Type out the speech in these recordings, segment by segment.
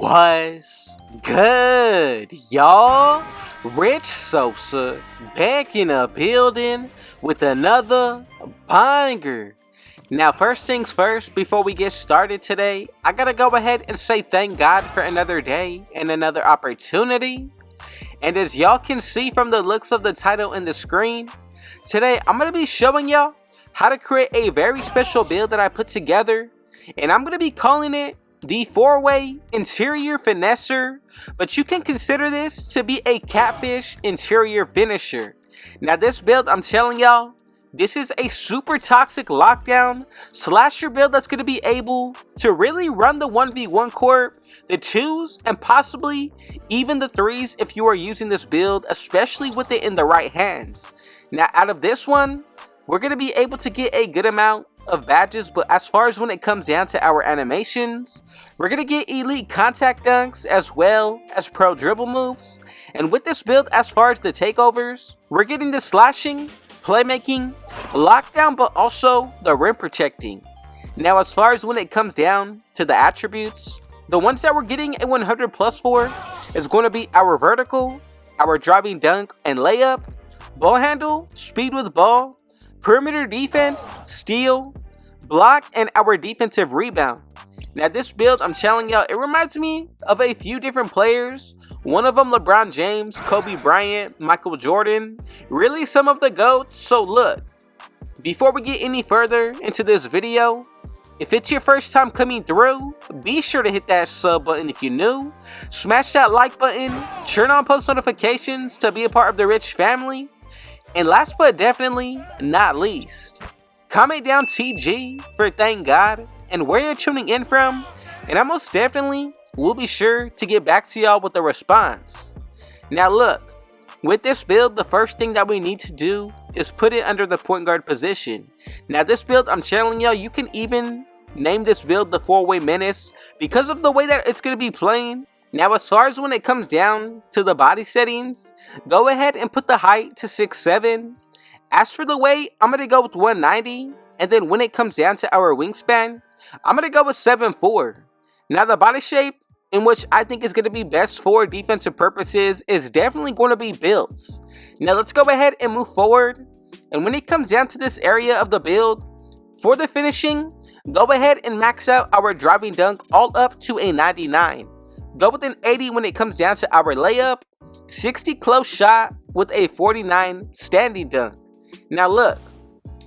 What's good, y'all? Rich Sosa back in a building with another banger. Now, first things first, before we get started today, I gotta go ahead and say thank God for another day and another opportunity. And as y'all can see from the looks of the title and the screen, today I'm gonna be showing y'all how to create a very special build that I put together, and I'm gonna be calling it the 4-way interior finesser, but you can consider this to be a catfish interior finisher. Now this build, I'm telling y'all, this is a super toxic lockdown slasher build that's going to be able to really run the 1v1 court, the 2s, and possibly even the 3s if you are using this build, especially with it in the right hands. Now out of this one, we're going to be able to get a good amount of badges, but as far as when it comes down to our animations, we're going to get elite contact dunks as well as pro dribble moves. And with this build, as far as the takeovers, we're getting the slashing, playmaking, lockdown, but also the rim protecting. Now as far as when it comes down to the attributes, the ones that we're getting a 100 plus for is going to be our vertical, our driving dunk and layup, ball handle, speed with ball, perimeter defense, steal, block, and our defensive rebound. Now this build, I'm telling y'all, it reminds me of a few different players. One of them LeBron James, Kobe Bryant, Michael Jordan, really some of the GOATs. So look, before we get any further into this video, if it's your first time coming through, be sure to hit that sub button if you're new, smash that like button, turn on post notifications to be a part of the Rich family, and last but definitely not least, comment down TG for thank God and where you're tuning in from, and I most definitely will be sure to get back to y'all with a response. Now look, with this build, the first thing that we need to do is put it under the point guard position. Now this build, I'm telling y'all, you can even name this build the 4-way menace because of the way that it's going to be playing. Now as far as when it comes down to the body settings, go ahead and put the height to 6'7". As for the weight, I'm going to go with 190. And then when it comes down to our wingspan, I'm going to go with 7'4". Now the body shape, in which I think is going to be best for defensive purposes, is definitely going to be builds. Now let's go ahead and move forward. And when it comes down to this area of the build, for the finishing, go ahead and max out our driving dunk all up to a 99. Go with an 80 when it comes down to our layup, 60 close shot with a 49 standing dunk. Now look,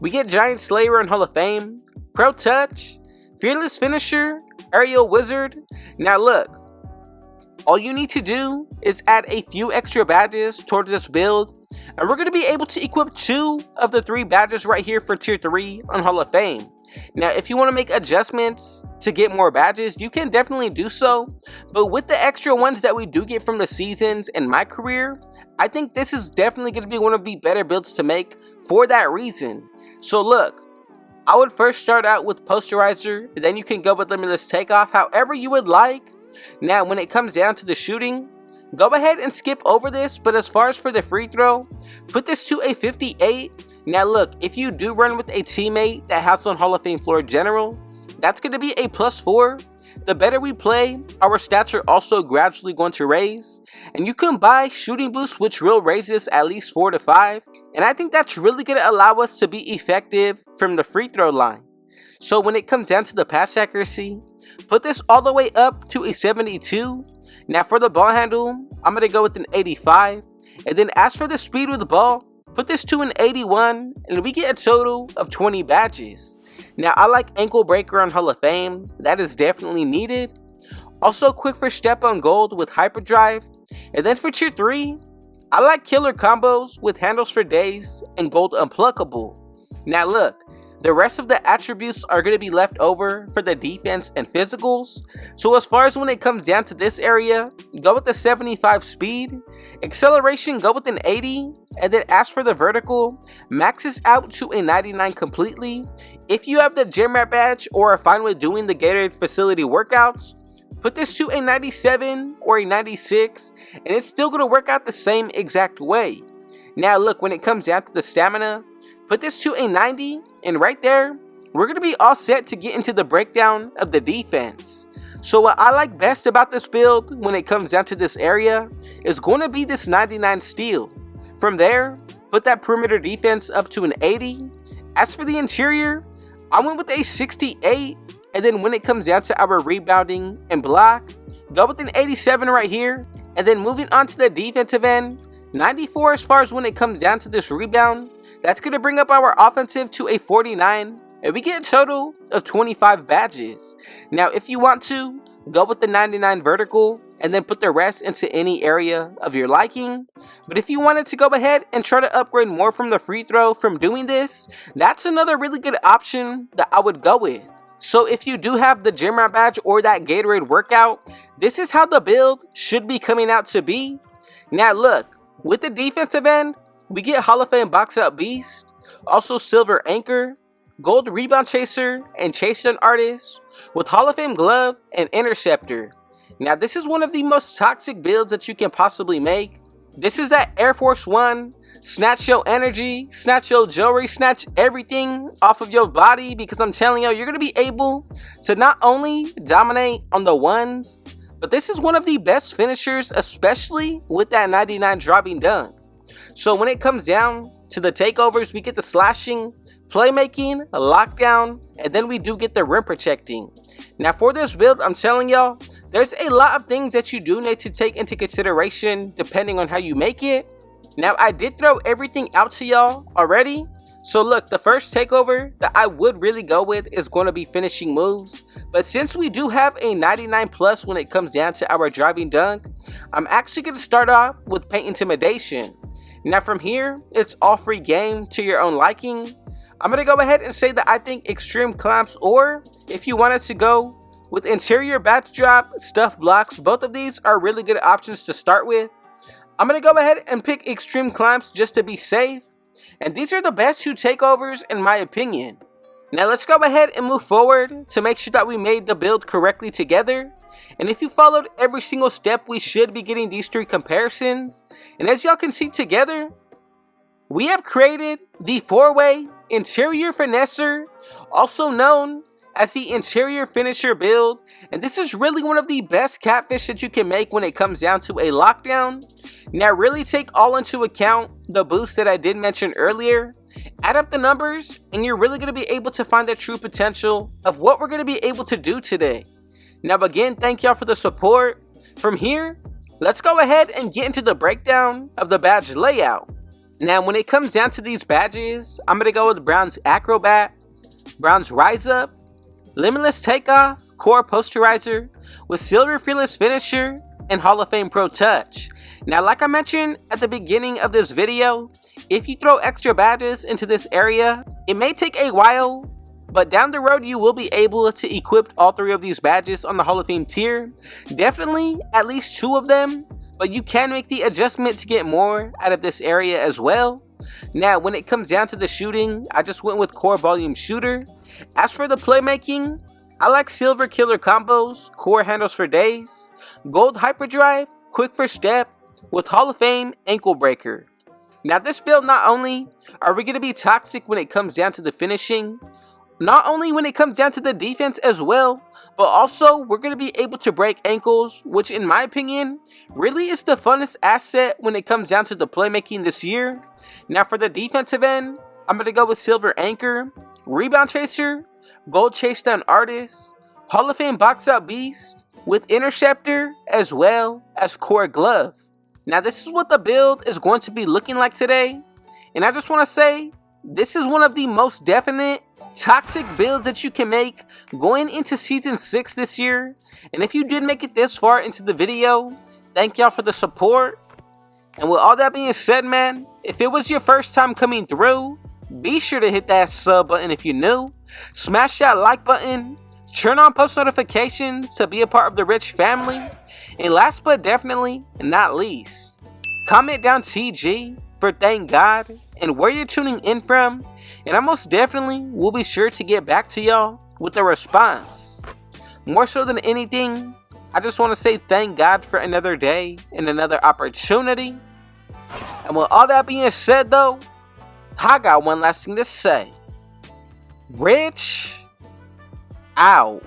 we get Giant Slayer and Hall of Fame, Pro Touch, Fearless Finisher, Aerial Wizard. Now look, all you need to do is add a few extra badges towards this build, and we're going to be able to equip 2 of the 3 badges right here for tier 3 on Hall of Fame. Now if you want to make adjustments to get more badges, you can definitely do so, but with the extra ones that we do get from the seasons in my career, I think this is definitely going to be one of the better builds to make for that reason. So look, I would first start out with Posterizer, then you can go with Limitless Takeoff, however you would like. Now when it comes down to the shooting, go ahead and skip over this, but as far as for the free throw, put this to a 58. Now look, if you do run with a teammate that has on Hall of Fame floor general, that's going to be a +4. The better we play, our stats are also gradually going to raise. And you can buy shooting boost, which will raise this at least 4 to 5. And I think that's really going to allow us to be effective from the free throw line. So when it comes down to the pass accuracy, put this all the way up to a 72. Now for the ball handle, I'm going to go with an 85. And then as for the speed with the ball, put this to an 81, and we get a total of 20 badges. Now I like ankle breaker on Hall of Fame, that is definitely needed. Also quick for step on gold with hyperdrive. And then for tier 3, I like killer combos with handles for days and gold unpluckable. Now look, the rest of the attributes are going to be left over for the defense and physicals. So as far as when it comes down to this area, go with the 75 speed. Acceleration, go with an 80. And then as for the vertical, maxes out to a 99 completely. If you have the gym rat badge or are fine with doing the gated facility workouts, put this to a 97 or a 96. And it's still going to work out the same exact way. Now look, when it comes down to the stamina, put this to a 90, and right there, we're going to be all set to get into the breakdown of the defense. So what I like best about this build when it comes down to this area is going to be this 99 steal. From there, put that perimeter defense up to an 80. As for the interior, I went with a 68, and then when it comes down to our rebounding and block, go with an 87 right here. And then moving on to the defensive end, 94 as far as when it comes down to this rebound. That's going to bring up our offensive to a 49, and we get a total of 25 badges. Now if you want to, go with the 99 vertical and then put the rest into any area of your liking. But if you wanted to go ahead and try to upgrade more from the free throw from doing this, that's another really good option that I would go with. So if you do have the gym rat badge or that Gatorade workout, this is how the build should be coming out to be. Now look, with the defensive end, we get Hall of Fame box out beast, also silver anchor, gold rebound chaser, and chase down artist, with Hall of Fame glove and interceptor. Now this is one of the most toxic builds that you can possibly make. This is that Air Force One, snatch your energy, snatch your jewelry, snatch everything off of your body, because I'm telling you, you're going to be able to not only dominate on the ones, but this is one of the best finishers, especially with that 99 dropping dunk. So when it comes down to the takeovers, we get the slashing, playmaking, lockdown, and then we do get the rim protecting. Now for this build, I'm telling y'all, there's a lot of things that you do need to take into consideration depending on how you make it. Now I did throw everything out to y'all already. So look, the first takeover that I would really go with is going to be finishing moves. But since we do have a 99 plus when it comes down to our driving dunk, I'm actually going to start off with paint intimidation. Now from here, it's all free game to your own liking. I'm going to go ahead and say that I think extreme clamps, or if you wanted to go with interior badge drop, stuff blocks, both of these are really good options to start with. I'm going to go ahead and pick extreme clamps just to be safe. And these are the best two takeovers in my opinion. Now let's go ahead and move forward to make sure that we made the build correctly together. And if you followed every single step, we should be getting these three comparisons. And as y'all can see together, we have created the 4-way interior finesser, also known as the interior finisher build. And this is really one of the best catfish that you can make when it comes down to a lockdown. Now really take all into account the boost that I did mention earlier, add up the numbers, and you're really going to be able to find the true potential of what we're going to be able to do today. Now again, thank y'all for the support. From here, let's go ahead and get into the breakdown of the badge layout. Now when it comes down to these badges, I'm going to go with Brown's Acrobat, Brown's Rise Up, Limitless Takeoff, Core Posterizer, with Silver Fearless Finisher, and Hall of Fame Pro Touch. Now like I mentioned at the beginning of this video, if you throw extra badges into this area, it may take a while, but down the road you will be able to equip all three of these badges on the Hall of Fame tier. Definitely at least 2 of them, but you can make the adjustment to get more out of this area as well. Now when it comes down to the shooting, I just went with Core Volume Shooter. As for the playmaking, I like Silver Killer Combos, Core Handles for Days, Gold Hyperdrive, Quick First Step, with Hall of Fame Ankle Breaker. Now this build, not only are we going to be toxic when it comes down to the finishing, not only when it comes down to the defense as well, but also we're going to be able to break ankles, which in my opinion really is the funnest asset when it comes down to the playmaking this year. Now for the defensive end, I'm going to go with Silver Anchor, Rebound Chaser, Gold Chase Down Artist, Hall of Fame Box Out Beast, with Interceptor as well as Core Glove. Now this is what the build is going to be looking like today, and I just want to say this is one of the most definite toxic builds that you can make going into season 6 this year. And if you did make it this far into the video, thank y'all for the support. And with all that being said, man, if it was your first time coming through, be sure to hit that sub button if you're new, smash that like button, turn on post notifications to be a part of the rich family, and last but definitely not least, comment down TG for thank God and where you're tuning in from, and I most definitely will be sure to get back to y'all with a response. More so than anything, I just want to say thank God for another day and another opportunity. And with all that being said though, I got one last thing to say. Rich out.